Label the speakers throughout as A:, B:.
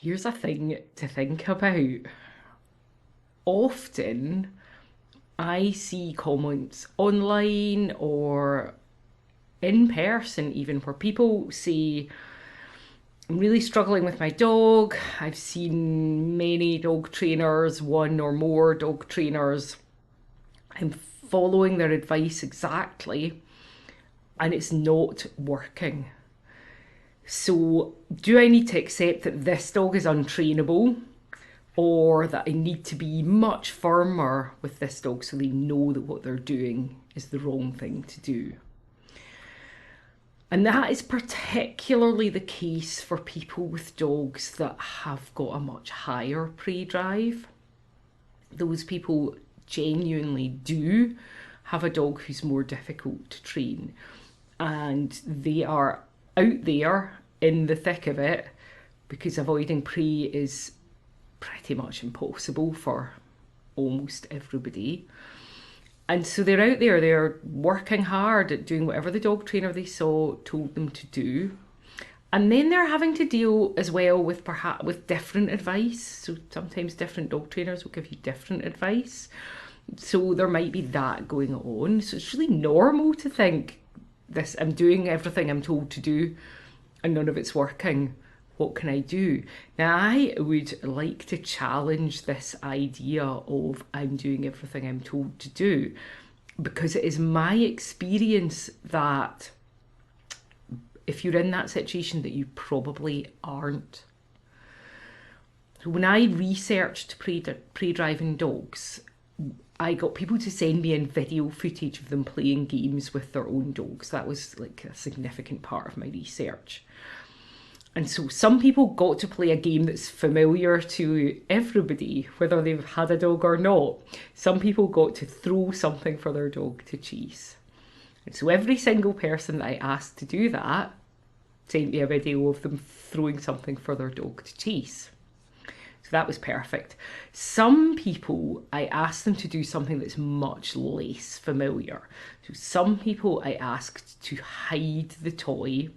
A: Here's a thing to think about. Often I see comments online or in person, even, where people say, I'm really struggling with my dog. I've seen many dog trainers, one or more dog trainers. I'm following their advice exactly, and it's not working. So, do I need to accept that this dog is untrainable, or that I need to be much firmer with this dog so they know that what they're doing is the wrong thing to do? And that is particularly the case for people with dogs that have got a much higher prey drive. Those people genuinely do have a dog who's more difficult to train, and they are out there in the thick of it because avoiding prey is pretty much impossible for almost everybody. And so they're out there, they're working hard at doing whatever the dog trainer they saw told them to do. And then they're having to deal as well with perhaps with different advice. So sometimes different dog trainers will give you different advice. So there might be that going on. So it's really normal to think this, I'm doing everything I'm told to do and none of it's working. What can I do? Now, I would like to challenge this idea of I'm doing everything I'm told to do, because it is my experience that if you're in that situation, that you probably aren't. So when I researched prey driving dogs, I got people to send me in video footage of them playing games with their own dogs. That was like a significant part of my research. And so some people got to play a game that's familiar to everybody, whether they've had a dog or not. Some people got to throw something for their dog to chase. And so every single person that I asked to do that sent me a video of them throwing something for their dog to chase. So that was perfect. Some people, I asked them to do something that's much less familiar. So some people I asked to hide the toy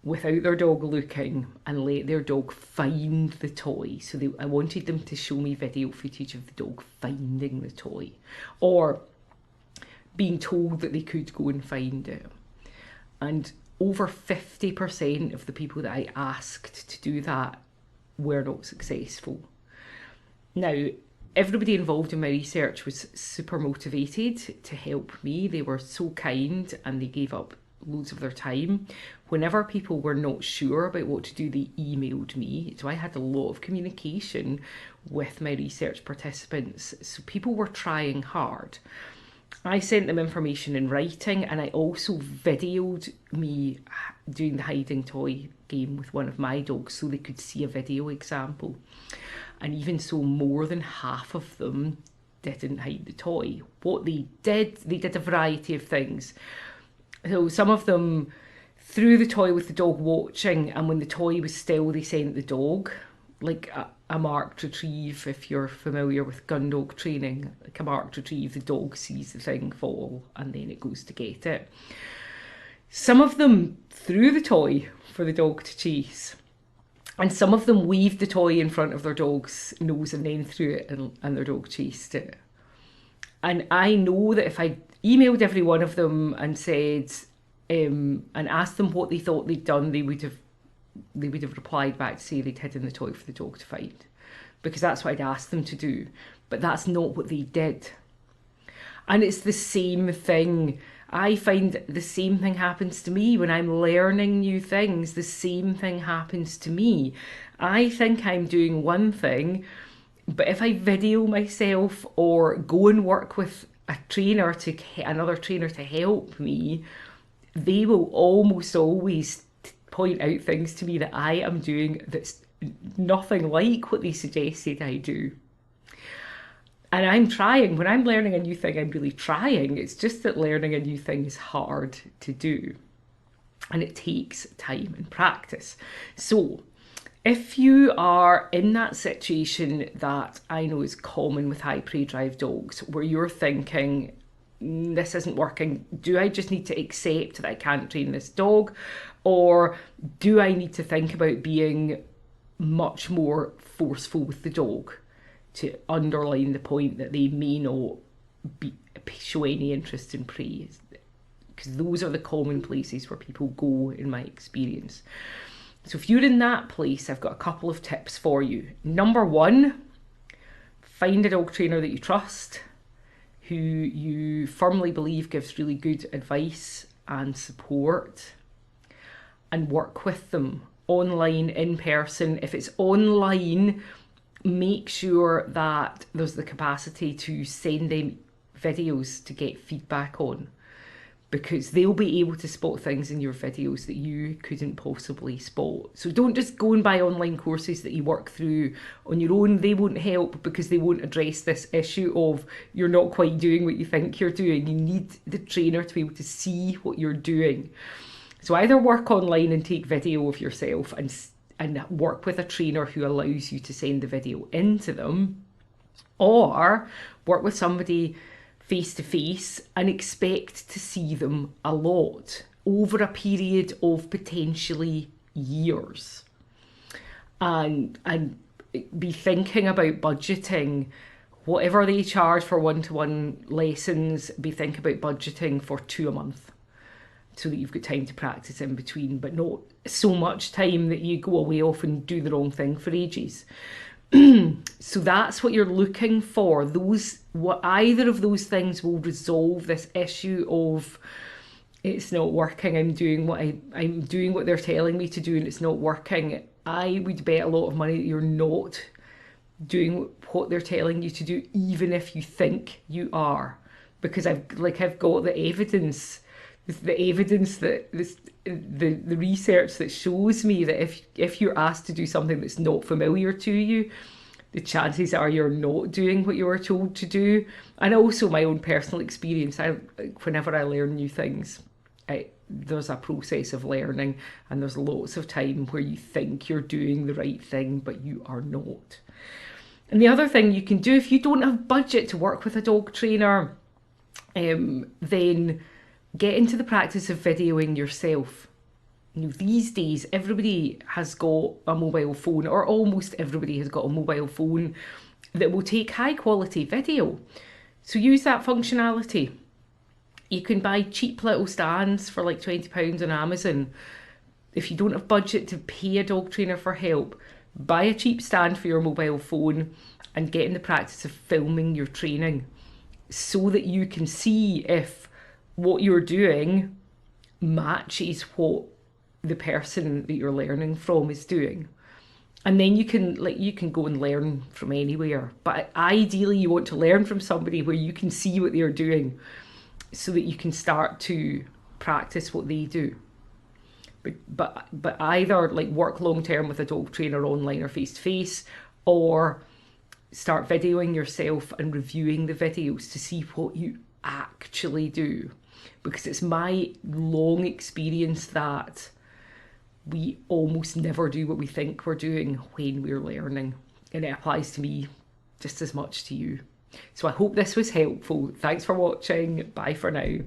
A: without their dog looking and let their dog find the toy. So I wanted them to show me video footage of the dog finding the toy, or being told that they could go and find it. And over 50% of the people that I asked to do that were not successful. Now, everybody involved in my research was super motivated to help me. They were so kind and they gave up loads of their time. Whenever people were not sure about what to do, they emailed me. So I had a lot of communication with my research participants. So people were trying hard. I sent them information in writing, and I also videoed me doing the hiding toy game with one of my dogs so they could see a video example. And even so, more than half of them didn't hide the toy. What they did a variety of things. So some of them threw the toy with the dog watching, and when the toy was still, they sent the dog, like a marked retrieve. If you're familiar with gun dog training, like a marked retrieve, the dog sees the thing fall and then it goes to get it. Some of them threw the toy for the dog to chase, and some of them waved the toy in front of their dog's nose and then threw it, and their dog chased it. And I know that if I emailed every one of them and said, and asked them what they thought they'd done, they would have replied back to say they'd hidden the toy for the dog to find, because that's what I'd asked them to do. But that's not what they did. And it's the same thing. I find the same thing happens to me when I'm learning new things. The same thing happens to me. I think I'm doing one thing, but if I video myself or go and work with another trainer to help me, they will almost always point out things to me that I am doing that's nothing like what they suggested I do. And I'm trying. When I'm learning a new thing, I'm really trying. It's just that learning a new thing is hard to do, and it takes time and practice. So if you are in that situation that I know is common with high prey drive dogs, where you're thinking, this isn't working, do I just need to accept that I can't train this dog? Or do I need to think about being much more forceful with the dog to underline the point that they may not show any interest in prey, because those are the common places where people go in my experience. So if you're in that place, I've got a couple of tips for you. Number one, find a dog trainer that you trust, who you firmly believe gives really good advice and support, and work with them online, in person. If it's online, make sure that there's the capacity to send them videos to get feedback on, because they'll be able to spot things in your videos that you couldn't possibly spot. So don't just go and buy online courses that you work through on your own. They won't help, because they won't address this issue of you're not quite doing what you think you're doing. You need the trainer to be able to see what you're doing. So either work online and take video of yourself and work with a trainer who allows you to send the video into them, or work with somebody face to face and expect to see them a lot over a period of potentially years. And be thinking about budgeting. Whatever they charge for one-to-one lessons, be thinking about budgeting for 2 a month, so that you've got time to practice in between, but not so much time that you go away off and do the wrong thing for ages. So that's what you're looking for. Either of those things will resolve this issue of it's not working. I'm doing what they're telling me to do, and it's not working. I would bet a lot of money that you're not doing what they're telling you to do, even if you think you are, because I've got the evidence. The evidence that the research that shows me that if you're asked to do something that's not familiar to you, the chances are you're not doing what you were told to do. And also my own personal experience, whenever I learn new things, there's a process of learning, and there's lots of time where you think you're doing the right thing, but you are not. And the other thing you can do, if you don't have budget to work with a dog trainer, then get into the practice of videoing yourself. These days, everybody has got a mobile phone, or almost everybody has got a mobile phone that will take high quality video. So use that functionality. You can buy cheap little stands for like £20 on Amazon. If you don't have budget to pay a dog trainer for help, buy a cheap stand for your mobile phone and get in the practice of filming your training, so that you can see if what you're doing matches what the person that you're learning from is doing. And then you can go and learn from anywhere. But ideally you want to learn from somebody where you can see what they're doing, so that you can start to practice what they do. But either work long term with a dog trainer online or face to face, or start videoing yourself and reviewing the videos to see what you actually do. Because it's my long experience that we almost never do what we think we're doing when we're learning. And it applies to me just as much to you. So I hope this was helpful. Thanks for watching. Bye for now.